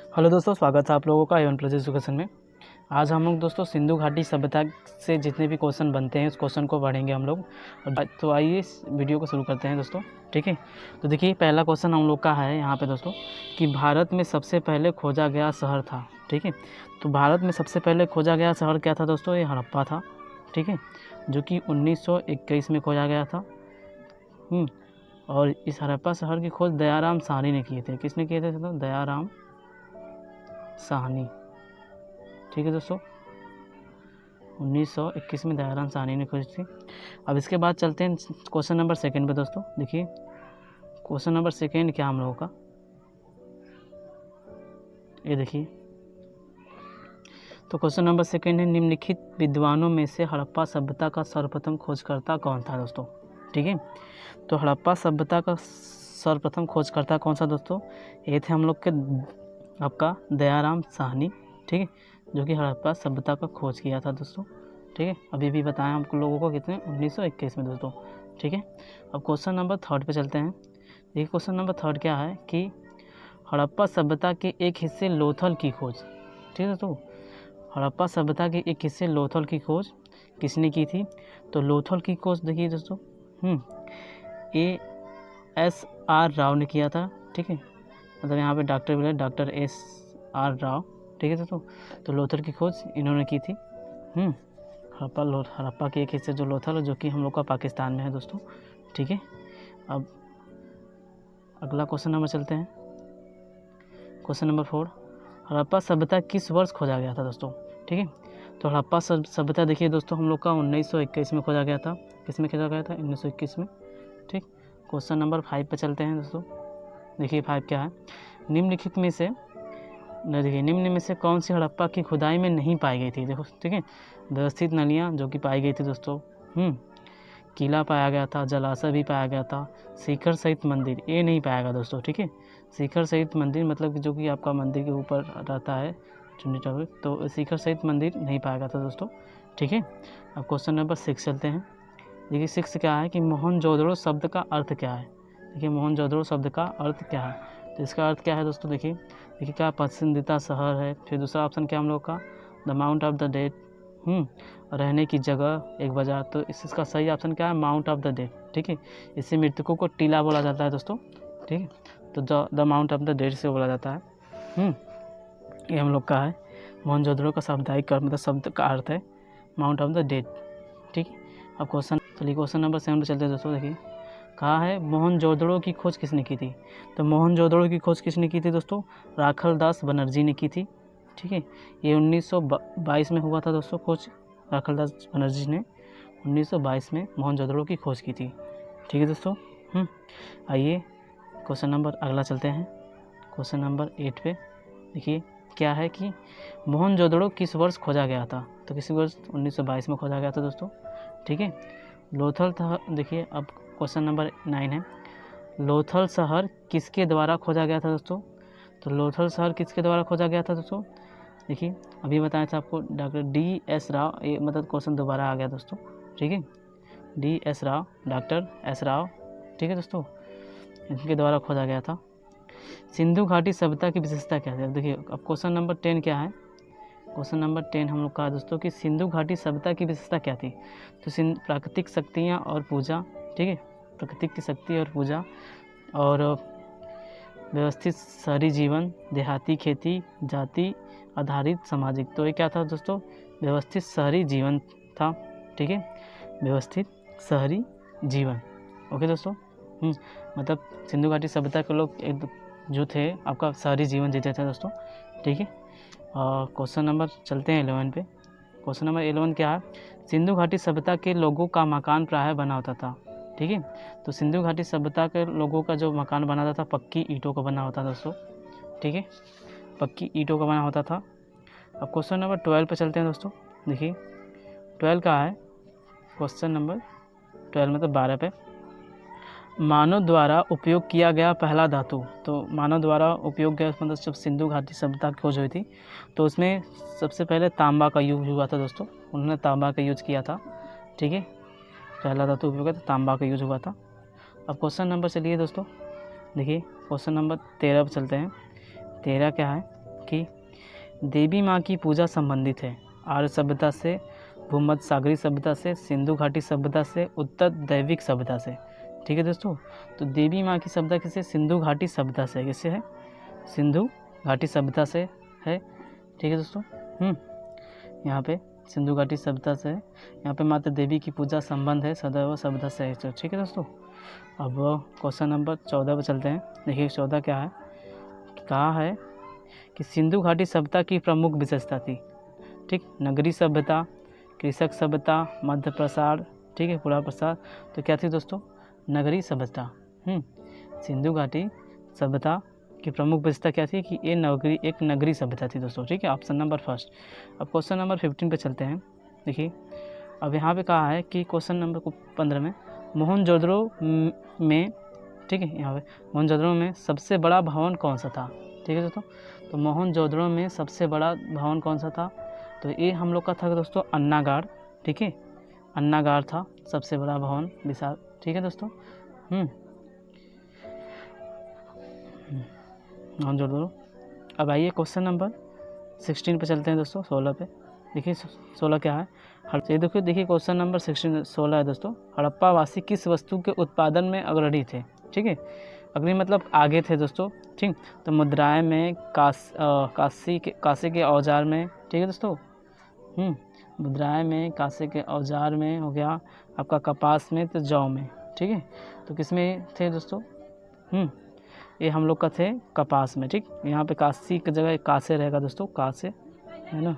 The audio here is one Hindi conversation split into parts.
हेलो दोस्तों, स्वागत है आप लोगों का A1+ एजुकेशन में। आज हम लोग दोस्तों सिंधु घाटी सभ्यता से जितने भी क्वेश्चन बनते हैं उस क्वेश्चन को पढ़ेंगे हम लोग। तो आइए इस वीडियो को शुरू करते हैं दोस्तों। ठीक है, तो देखिए पहला क्वेश्चन हम लोग का है यहाँ पे दोस्तों कि भारत में सबसे पहले खोजा गया शहर था। ठीक है, तो भारत में सबसे पहले खोजा गया शहर क्या था दोस्तों? ये हड़प्पा था। ठीक है, जो कि 1921 में खोजा गया था। और इस हड़प्पा शहर की खोज दयाराम साहनी ने किए थे। किसने किए थे दोस्तों? दयाराम साहनी। ठीक है दोस्तों, 1921 में दयाराम साहनी ने खोजी थी। अब इसके बाद चलते हैं क्वेश्चन नंबर सेकंड पे दोस्तों। देखिए क्वेश्चन नंबर सेकंड क्या हम लोगों का, ये देखिए। तो क्वेश्चन नंबर सेकंड है, निम्नलिखित विद्वानों में से हड़प्पा सभ्यता का सर्वप्रथम खोजकर्ता कौन था दोस्तों? ठीक है, तो हड़प्पा सभ्यता का सर्वप्रथम खोजकर्ता कौन सा दोस्तों? ये थे हम लोग के आपका दयाराम साहनी। ठीक है, जो कि हड़प्पा सभ्यता का खोज किया था दोस्तों। ठीक है, अभी भी बताएं हम लोगों को कितने 1921 में दोस्तों। ठीक है, अब क्वेश्चन नंबर थर्ड पे चलते हैं। देखिए क्वेश्चन नंबर थर्ड क्या है कि हड़प्पा सभ्यता के एक हिस्से लोथल की खोज। ठीक है दोस्तों, हड़प्पा सभ्यता के एक हिस्से लोथल की खोज किसने की थी? तो लोथल की खोज देखिए दोस्तों ASR राव ने किया था। ठीक है, मतलब यहाँ पे डॉक्टर भी है, डॉक्टर SR राव। ठीक है दोस्तों, तो लोथल की खोज इन्होंने की थी। हड़प्पा के एक हिस्से जो लोथल, जो कि हम लोग का पाकिस्तान में है दोस्तों। ठीक है, अब अगला क्वेश्चन नंबर चलते हैं। क्वेश्चन नंबर 4, हड़प्पा सभ्यता किस वर्ष खोजा गया था दोस्तों? ठीक है, तो हड़प्पा सभ्यता देखिए दोस्तों हम लोग का 1921 में खोजा गया था। किस में खोजा गया था? 1921 में। ठीक, क्वेश्चन नंबर 5 पे चलते हैं दोस्तों। देखिए 5 क्या है, निम्नलिखित में से देखिए निम्न में से कौन सी हड़प्पा की खुदाई में नहीं पाई गई थी? देखो ठीक है, व्यवस्थित नलियाँ जो कि पाई गई थी दोस्तों, किला पाया गया था, जलाशय भी पाया गया था, शिखर सहित मंदिर ये नहीं पाया गया दोस्तों। ठीक है, शिखर सहित मंदिर मतलब कि जो कि आपका मंदिर के ऊपर रहता है चुन्नी टावर, तो शिखर सहित मंदिर नहीं पाया गया था दोस्तों। ठीक है, अब क्वेश्चन नंबर 6 चलते हैं। देखिए 6 क्या है कि मोहनजोदड़ो शब्द का अर्थ क्या है? देखिए मोहनजोदड़ो शब्द का अर्थ क्या है? तो इसका अर्थ क्या है दोस्तों? देखिए क्या पसंदीदा शहर है। फिर दूसरा ऑप्शन क्या हम लोग का? The mount of the dead. रहने की जगह एक बाजार। तो इसका सही ऑप्शन क्या है? Mount of the dead. ठीक है, इससे मृतकों को टीला बोला जाता है दोस्तों। ठीक है, तो the mount of the dead से बोला जाता है। ये हम लोग का है मोहनजोदड़ो का सामुदायिक मतलब शब्द का अर्थ है माउंट ऑफ द डेड। ठीक है, अब क्वेश्चन नंबर 7 पे चलते हैं दोस्तों। देखिए कहा है मोहनजोदड़ो की खोज किसने की थी? तो मोहनजोदड़ो की खोज किसने की थी दोस्तों? राखलदास बनर्जी ने की थी। ठीक है, ये 1922 में हुआ था दोस्तों खोज। राखलदास बनर्जी ने 1922 में मोहनजोदड़ो की खोज की थी। ठीक है दोस्तों, आइए क्वेश्चन नंबर अगला चलते हैं। क्वेश्चन नंबर 8 पे देखिए क्या है कि मोहनजोदड़ो किस वर्ष खोजा गया था? तो किस वर्ष? 1922 में खोजा गया था दोस्तों। ठीक है, लोथल था। देखिए अब क्वेश्चन नंबर 9 है, लोथल शहर किसके द्वारा खोजा गया था दोस्तों? तो लोथल शहर किसके द्वारा खोजा गया था दोस्तों? देखिए अभी बताया था आपको डॉक्टर DS राव। ये मतलब क्वेश्चन दोबारा आ गया दोस्तों। ठीक है, DS Rao, doctor S Rao. ठीक है दोस्तों, इनके द्वारा खोजा गया था। सिंधु घाटी सभ्यता की विशेषता क्या है? देखिए अब क्वेश्चन नंबर 10 क्या है? क्वेश्चन नंबर 10 हम लोग कहा दोस्तों कि सिंधु घाटी सभ्यता की विशेषता क्या थी? तो प्राकृतिक शक्तियाँ और पूजा। ठीक है, प्रकृति की शक्ति और पूजा, और व्यवस्थित शहरी जीवन, देहाती खेती, जाति आधारित सामाजिक। तो ये क्या था दोस्तों? व्यवस्थित शहरी जीवन था। ठीक है, व्यवस्थित शहरी जीवन। ओके दोस्तों, मतलब सिंधु घाटी सभ्यता के लोग एक जो थे आपका शहरी जीवन जीते थे दोस्तों। ठीक है, क्वेश्चन नंबर चलते हैं 11 पे। क्वेश्चन नंबर 11 क्या है? सिंधु घाटी सभ्यता के लोगों का मकान प्रायः बना होता था। ठीक है, तो सिंधु घाटी सभ्यता के लोगों का जो मकान बना होता था पक्की ईंटों का बना होता था दोस्तों। ठीक है, पक्की ईंटों का बना होता था। अब क्वेश्चन नंबर 12 पे चलते हैं दोस्तों। देखिए 12 का है, क्वेश्चन नंबर 12 मतलब 12 पे, मानव द्वारा उपयोग किया गया पहला धातु। तो मानव द्वारा उपयोग किया मतलब जब सिंधु घाटी सभ्यता की खोज हुई थी तो उसमें सबसे पहले तांबा का यूज हुआ था दोस्तों। उन्होंने तांबा का यूज किया था। ठीक है, पहला धातु उपयोग था, तांबा का यूज हुआ था। अब क्वेश्चन नंबर चलिए दोस्तों, देखिए क्वेश्चन नंबर 13 पर चलते हैं। 13 क्या है कि देवी माँ की पूजा संबंधित है आर्य सभ्यता से, भूमध्य सागरीय सभ्यता से, सिंधु घाटी सभ्यता से, उत्तर दैविक सभ्यता से। ठीक है दोस्तों, तो देवी माँ की सभ्यता किससे? सिंधु घाटी सभ्यता से। किससे है? सिंधु घाटी सभ्यता से है। ठीक है दोस्तों, यहाँ पे सिंधु घाटी सभ्यता से है। यहाँ पे माता देवी की पूजा संबंध है सदैव सभ्यता से है। ठीक है दोस्तों, अब क्वेश्चन नंबर 14 पर चलते हैं। देखिए 14 क्या है, कहा है कि सिंधु घाटी सभ्यता की प्रमुख विशेषता थी। ठीक, नगरीय सभ्यता, कृषक सभ्यता, मध्य प्रसार, ठीक है, पूरा प्रसार। तो क्या थी दोस्तों? नगरीय सभ्यता। सिंधु घाटी सभ्यता की प्रमुख विशेषता क्या थी कि ये एक नगरीय सभ्यता थी दोस्तों। ठीक है, ऑप्शन नंबर फर्स्ट। अब क्वेश्चन नंबर 15 पे चलते हैं। देखिए अब यहाँ पे कहा है कि क्वेश्चन नंबर 15 में मोहनजोदड़ो में, ठीक है, यहाँ पे मोहनजोदड़ो में सबसे बड़ा भवन कौन सा था? ठीक है दोस्तों, तो मोहनजोदड़ो में सबसे बड़ा भवन कौन सा था? तो ये हम लोग का था दोस्तों अन्नागार। ठीक है, अन्नागार था सबसे बड़ा भवन विशाल। ठीक है दोस्तों, मोहनजोदड़ो। अब आइए क्वेश्चन नंबर 16 पे चलते हैं दोस्तों, 16 पे। देखिए 16 क्या है, ये देखिए क्वेश्चन नंबर 16 है दोस्तों। हड़प्पा वासी किस वस्तु के उत्पादन में अग्रणी थे? ठीक है, अग्रणी मतलब आगे थे दोस्तों। ठीक, तो मुद्राएं में, कांसे के औजार में, ठीक है दोस्तों, मुद्राएं में, कांसे के औजार में हो गया, आपका कपास में, तो जौ में। ठीक है, तो किस में थे दोस्तों? ये हम लोग का थे कपास में। ठीक, यहाँ पे कांसी की जगह कांसे रहेगा दोस्तों, कांसे है ना।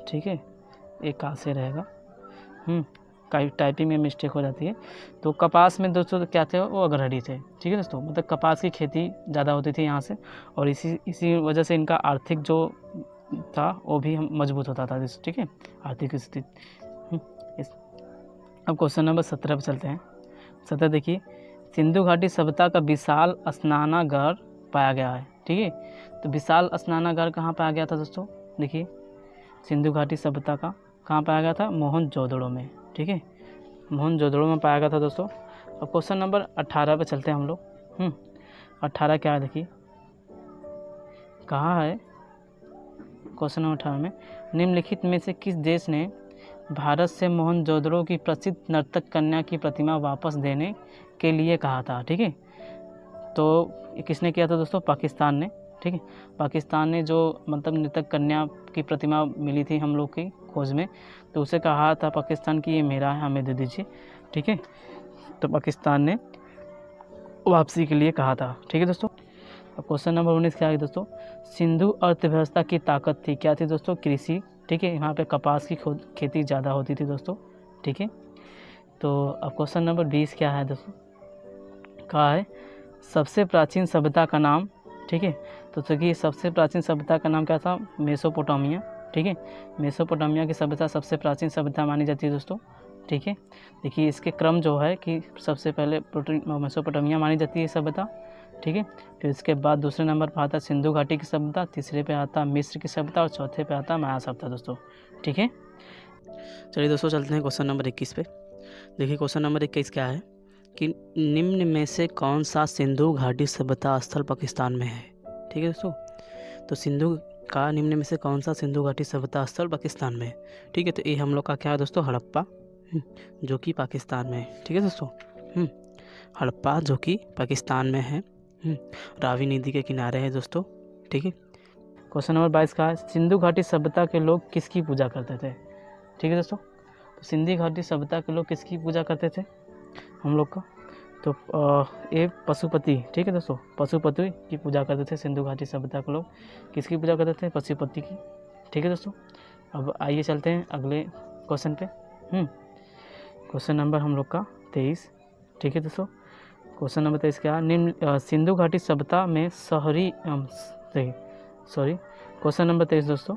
ठीक है, एक कांसे रहेगा। टाइपिंग में मिस्टेक हो जाती है। तो कपास में दोस्तों क्या थे? वो अग्रणी थे। ठीक है दोस्तों, मतलब कपास की खेती ज़्यादा होती थी यहाँ से, और इसी वजह से इनका आर्थिक जो था वो भी मजबूत होता था। ठीक है, आर्थिक स्थिति। अब क्वेश्चन नंबर 17 पर चलते हैं। 17 देखिए, सिंधु घाटी सभ्यता का विशाल स्नानागार पाया गया है। ठीक है, तो विशाल स्नानागार कहाँ पाया गया था दोस्तों? देखिए सिंधु घाटी सभ्यता का कहाँ पाया गया था? मोहनजोदड़ो में। ठीक है, मोहनजोदड़ो में पाया गया था दोस्तों। अब क्वेश्चन नंबर 18 पे चलते हैं हम लोग। 18 क्या है देखिए, कहा है क्वेश्चन नंबर 18 में, निम्नलिखित में से किस देश ने भारत से मोहनजोदड़ो की प्रसिद्ध नर्तक कन्या की प्रतिमा वापस देने के लिए कहा था? ठीक है, तो किसने किया था दोस्तों? पाकिस्तान ने। ठीक है, पाकिस्तान ने जो मतलब नर्तक कन्या की प्रतिमा मिली थी हम लोग की खोज में, तो उसे कहा था पाकिस्तान की ये मेरा है, हमें दे दीजिए। ठीक है, तो पाकिस्तान ने वापसी के लिए कहा था। ठीक है दोस्तों, अब क्वेश्चन नंबर 19 क्या है दोस्तों? सिंधु अर्थव्यवस्था की ताकत थी, क्या थी दोस्तों? कृषि। ठीक है, यहाँ पे कपास की खेती ज़्यादा होती थी दोस्तों। ठीक है, तो अब क्वेश्चन नंबर 20 क्या है दोस्तों? कहा है सबसे प्राचीन सभ्यता का नाम। ठीक है, तो देखिए सबसे प्राचीन सभ्यता का नाम क्या था? मेसोपोटामिया। ठीक है, मेसोपोटामिया की सभ्यता सबसे प्राचीन सभ्यता मानी जाती है दोस्तों। ठीक है, देखिए इसके क्रम जो है कि सबसे पहले मेसोपोटामिया मानी जाती है सभ्यता। ठीक है, फिर इसके बाद दूसरे नंबर पर आता सिंधु घाटी की सभ्यता, तीसरे पे आता मिस्र की सभ्यता, और चौथे पे आता माया सभ्यता दोस्तों। ठीक है, चलिए दोस्तों चलते हैं क्वेश्चन नंबर 21 पे। देखिए क्वेश्चन नंबर 21 क्या है कि निम्न में से कौन सा सिंधु घाटी सभ्यता स्थल पाकिस्तान में है? ठीक है दोस्तों, तो सिंधु का निम्न में से कौन सा सिंधु घाटी सभ्यता स्थल पाकिस्तान में है? ठीक है, तो ये हम लोग का क्या है दोस्तों? हड़प्पा, जो कि पाकिस्तान में है। ठीक है दोस्तों, हड़प्पा जो कि पाकिस्तान में है, रावी नदी के किनारे है दोस्तों। ठीक है, क्वेश्चन नंबर 22 का है सिंधु घाटी सभ्यता के लोग किसकी पूजा करते थे? ठीक है दोस्तों, तो सिंधु घाटी सभ्यता के लोग किसकी पूजा करते थे हम लोग का? तो ये पशुपति। ठीक है दोस्तों, पशुपति की पूजा करते थे सिंधु घाटी सभ्यता के लोग। किसकी पूजा करते थे? पशुपति की। ठीक है दोस्तों, अब आइए चलते हैं अगले क्वेश्चन पे। क्वेश्चन नंबर हम लोग का 23। ठीक है दोस्तों, क्वेश्चन नंबर 23 क्या? निम्न सिंधु घाटी सभ्यता में क्वेश्चन नंबर 23 दोस्तों,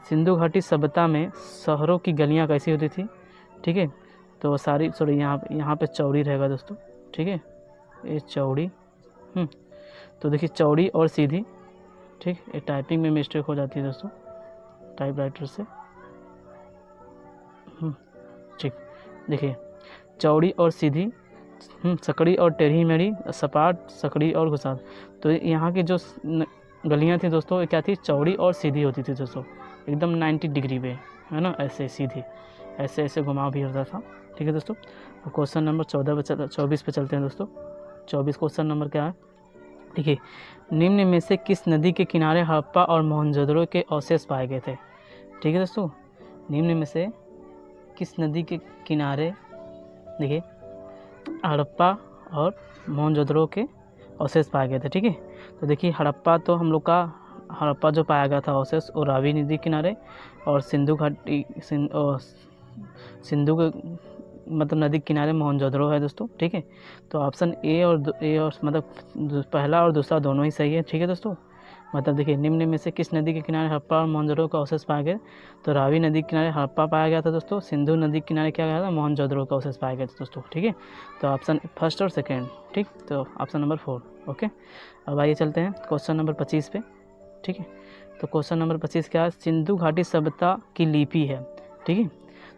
सिंधु घाटी सभ्यता में शहरों की गलियां कैसी होती थी? ठीक है, तो सारी यहाँ पे चौड़ी रहेगा दोस्तों। ठीक है, ये चौड़ी। तो देखिए चौड़ी और सीधी। ठीक, ये टाइपिंग में मिस्टेक हो जाती है दोस्तों टाइपराइटर से। ठीक, देखिए चौड़ी और सीधी, सकड़ी और टेढ़ी मेढ़ी, सपाट, सकड़ी और घुसाव। तो यहाँ की जो गलियाँ थी दोस्तों, ये क्या थी, चौड़ी और सीधी होती थी दोस्तों, एकदम 90 डिग्री पे, है ना, ऐसे सीधी, ऐसे ऐसे घुमाव भी होता था। ठीक है दोस्तों। अब क्वेश्चन नंबर 24 पे चलते हैं दोस्तों। 24 क्वेश्चन नंबर क्या है, देखिए, निम्न में से किस नदी के किनारे हड़प्पा और मोहनजोदड़ो के अवशेष पाए गए थे। ठीक है दोस्तों, निम्न में से किस नदी के किनारे, देखिए, हड़प्पा और मोहनजोदड़ो के अवशेष पाए गए थे। ठीक है, तो देखिए हड़प्पा तो हम लोग का, हड़प्पा जो पाया गया था अवशेष वो रावी नदी किनारे और सिंधु घाटी सिंधु के मतलब नदी के किनारे मोहनजोदड़ो है दोस्तों। ठीक है, तो ऑप्शन ए और मतलब पहला और दूसरा दोनों ही सही है। ठीक है दोस्तों, मतलब देखिए, निम्न में से किस नदी के किनारे हड़प्पा और मोहनजोदड़ो का अवशेष पाया गया, तो रावी नदी के किनारे हड़प्पा पाया गया था दोस्तों, सिंधु नदी के किनारे क्या गया था, मोहनजोदड़ो का अवशेष पाया गया था दोस्तों। ठीक है, तो ऑप्शन फर्स्ट और सेकेंड, ठीक, तो ऑप्शन नंबर 4। ओके, अब आइए चलते हैं क्वेश्चन नंबर 25 पे। ठीक है, तो क्वेश्चन नंबर 25 क्या है, सिंधु घाटी सभ्यता की लिपि है। ठीक है,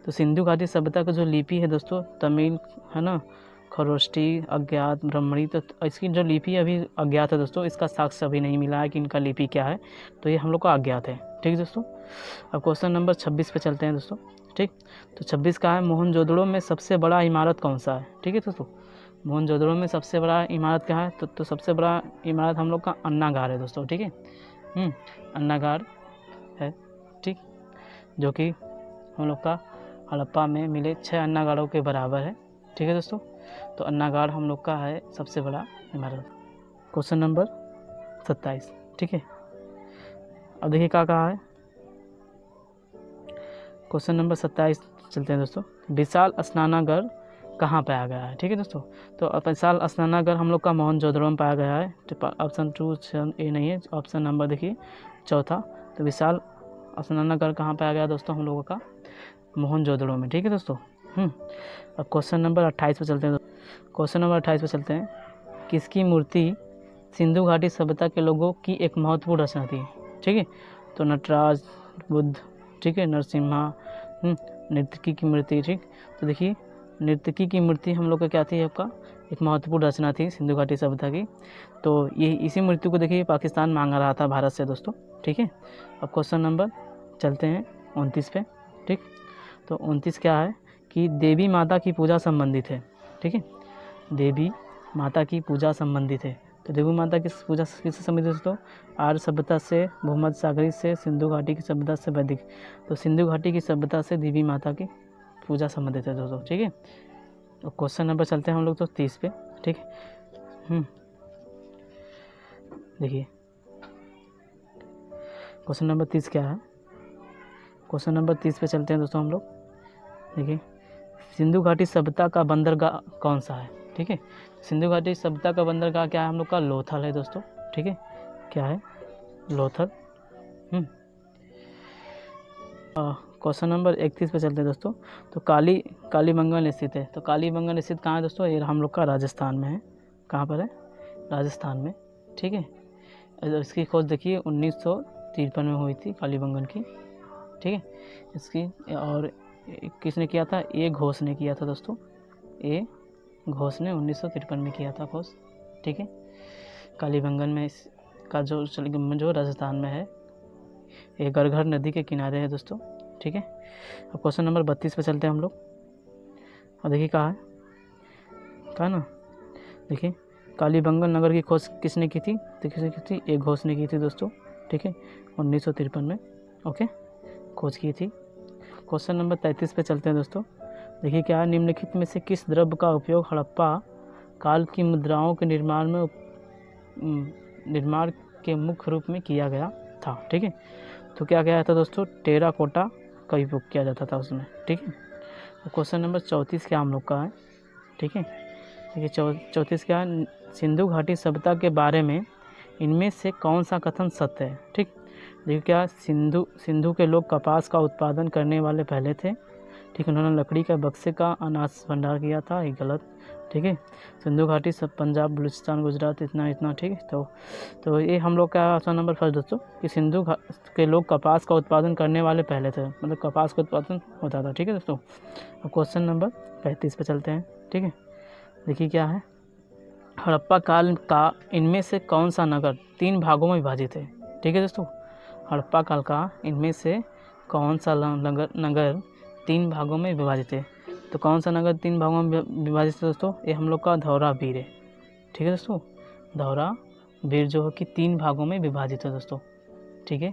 तो सिंधु घाटी सभ्यता का जो लिपि है दोस्तों, तमिल है ना, खरोष्टी, अज्ञात, ब्राह्मणी, तो इसकी जो लिपि अभी अज्ञात है दोस्तों, इसका साक्ष्य अभी नहीं मिला है कि इनका लिपि क्या है, तो ये हम लोग को अज्ञात है। ठीक है दोस्तों, अब क्वेश्चन नंबर 26 पे चलते हैं दोस्तों। ठीक, तो 26 का है, मोहनजोदड़ो में सबसे बड़ा इमारत कौन सा है। ठीक है दोस्तों, मोहनजोदड़ो में सबसे बड़ा इमारत क्या है, तो सबसे बड़ा इमारत हम लोग का अन्नागार है दोस्तों। ठीक है, अन्नागार है, ठीक, जो कि हम लोग का हड़प्पा में मिले 6 अन्नागारों के बराबर है। ठीक है दोस्तों, तो अन्नागार हम लोग का है सबसे बड़ा इमारत। Question number 27। ठीक है, अब देखिए क्या कहा है, क्वेश्चन नंबर 27 चलते हैं दोस्तों। विशाल स्नानागार कहाँ पाया गया है। ठीक है दोस्तों, तो विशाल स्नानागार हम लोग का मोहनजोदड़ो में पाया गया है। ऑप्शन 2 ए नहीं है, ऑप्शन नंबर देखिए चौथा, तो विशाल स्नानागार कहाँ पाया गया दोस्तों, हम लोगों का मोहनजोदड़ो में। ठीक है दोस्तों। अब क्वेश्चन नंबर 28 पे चलते हैं। क्वेश्चन नंबर 28 पे चलते हैं, किसकी मूर्ति सिंधु घाटी सभ्यता के लोगों की एक महत्वपूर्ण रचना थी। ठीक है, तो नटराज, बुद्ध, ठीक है, नरसिम्हा, नर्तकी की मूर्ति। ठीक, तो देखिए नर्तकी की मूर्ति हम लोग का क्या थी, आपका एक महत्वपूर्ण रचना थी सिंधु घाटी सभ्यता की, तो ये इसी मूर्ति को देखिए पाकिस्तान मांगा रहा था भारत से दोस्तों। ठीक है, अब क्वेश्चन नंबर चलते हैं 29 पे। ठीक, तो 29 क्या है कि देवी माता की पूजा संबंधित है। ठीक है, देवी माता की पूजा संबंधित है, तो देवी माता की पूजा किससे संबंधित दोस्तों, आर्य सभ्यता से, भूमध्य सागरी से, सिंधु घाटी की सभ्यता से, वैदिक, तो सिंधु घाटी की सभ्यता से देवी माता की पूजा संबंधित है दोस्तों। ठीक है, तो क्वेश्चन नंबर चलते हैं हम लोग तो 30 पे। ठीक है, देखिए क्वेश्चन नंबर 30 क्या है, क्वेश्चन नंबर 30 पे चलते हैं दोस्तों हम लोग। देखिए, सिंधु घाटी सभ्यता का बंदरगाह कौन सा है। ठीक है, सिंधु घाटी सभ्यता का बंदरगाह क्या है, हम लोग का लोथल है दोस्तों। ठीक है, क्या है, लोथल। क्वेश्चन नंबर 31 पे चलते हैं दोस्तों, तो कालीबंगन स्थित है, तो कालीबंगन स्थित कहाँ है दोस्तों, ये हम लोग का राजस्थान में है। कहाँ पर है, राजस्थान में। ठीक है, इसकी खोज देखिए 1953 में हुई थी कालीबंगन की। ठीक है, इसकी और किसने किया था, ए घोष ने किया था दोस्तों, ए घोष ने 1953 में किया था खोज। ठीक है, कालीबंगन में इसका जो राजस्थान में है, ये गरघर नदी के किनारे है दोस्तों। ठीक है, अब क्वेश्चन नंबर 32 पे चलते हैं हम लोग, और देखिए कहाँ है ना, देखिए कालीबंगन नगर की खोज किसने की थी, तो किसने की थी, एक घोष ने की थी दोस्तों। ठीक है, 1953 में ओके खोज की थी। क्वेश्चन नंबर 33 पे चलते हैं दोस्तों, देखिए क्या है, निम्नलिखित में से किस द्रव्य का उपयोग हड़प्पा काल की मुद्राओं के निर्माण के मुख्य रूप में किया गया था। ठीक है, तो क्या गया था दोस्तों, टेराकोटा का उपयोग किया जाता था उसमें। ठीक है, तो क्वेश्चन नंबर 34 क्या हम लोग का है। ठीक है, देखिए 34 क्या है, सिंधु घाटी सभ्यता के बारे में इनमें से कौन सा कथन सत्य है। ठीक, देखिए क्या, सिंधु के लोग कपास का उत्पादन करने वाले पहले थे। ठीक है, उन्होंने लकड़ी का बक्से का अनाज भंडार किया था, ये गलत। ठीक है, सिंधु घाटी सब पंजाब, बलूचिस्तान, गुजरात, इतना। ठीक है, तो ये हम लोग का ऑप्शन नंबर फर्स्ट दोस्तों, कि सिंधु के लोग कपास का उत्पादन करने वाले पहले थे, मतलब कपास का उत्पादन होता था। ठीक है दोस्तों, अब क्वेश्चन नंबर 35 पे चलते हैं। ठीक है, देखिए क्या है, हड़प्पा काल का इनमें से कौन सा नगर 3 भागों में विभाजित है। ठीक है दोस्तों। हड़प्पा काल का इनमें से कौन सा नगर 3 भागों में विभाजित है? तो कौन सा नगर 3 भागों में विभाजित है दोस्तों? ये हम लोग का धौलावीर है। ठीक है दोस्तों, धौलावीर जो है कि 3 भागों में विभाजित है दोस्तों। ठीक है।